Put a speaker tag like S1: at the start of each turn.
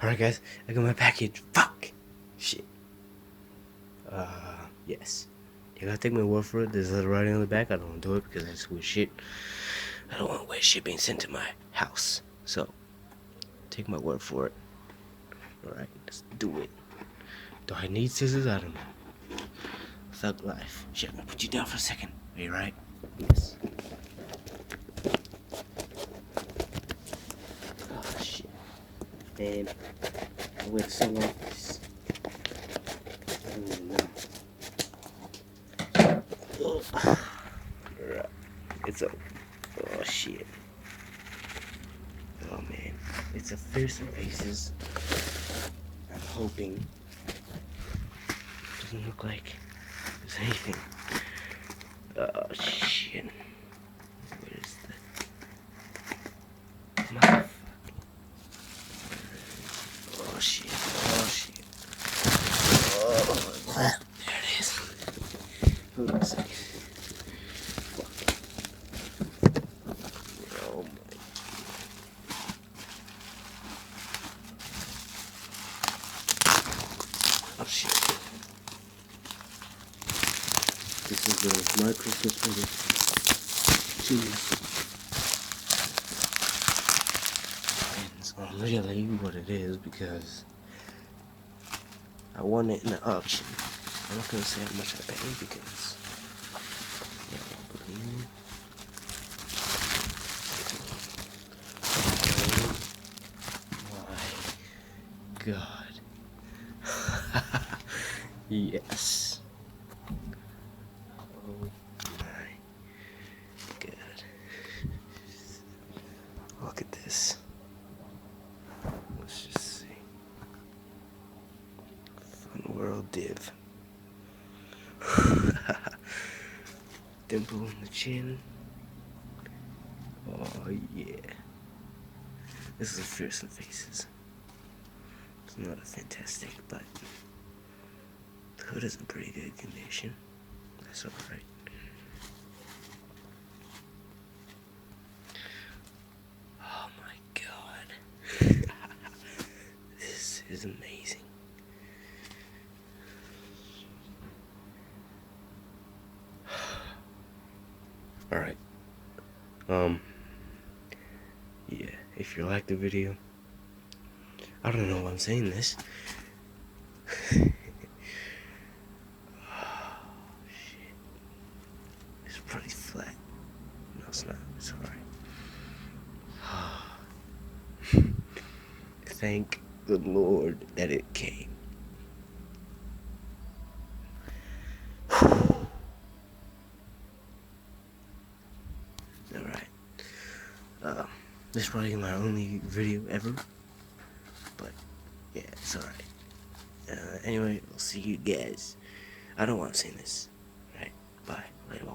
S1: Alright guys, I got my package. Fuck! Shit. Yes. You gotta take my word for it. There's a little writing on the back. I don't want to do it because that's weird shit. I don't want weird shit being sent to my house. So, take my word for it. Alright, let's do it. Do I need scissors? I don't know. Thug life. Shit, I'm gonna put you down for a second. Are you right? Yes. Oh shit. Man, I waited so long for this. I don't even know. Right. It's a. Oh shit. Oh man. It's a Fearsome Faces. I'm hoping it doesn't look like there's anything. Oh shit. Where is the motherfucker? Oh shit. Oh shit. Oh, there it is. Hold on a second. Oh my. Oh shit. This is my Christmas present. Jeez. Depends on really what it is because I won it in the auction. I'm not gonna say how much I paid because yeah, I don't believe me. Oh my god. Yes. Oh my god. Look at this. Let's just see. Fun World Div. Dimple in the chin. Oh yeah. This is a Fearsome Faces. It's not a fantastic, but the hood is in pretty good condition. That's alright. Oh my god. This is amazing. Alright. Yeah, if you like the video, I don't know why I'm saying this. Oh, shit. It's pretty flat. No, it's not. It's alright. Thank the Lord that it came. Alright. This is probably my only video ever. But, yeah, it's alright. Anyway, I'll see you guys. I don't want to say this. Alright, bye. Later.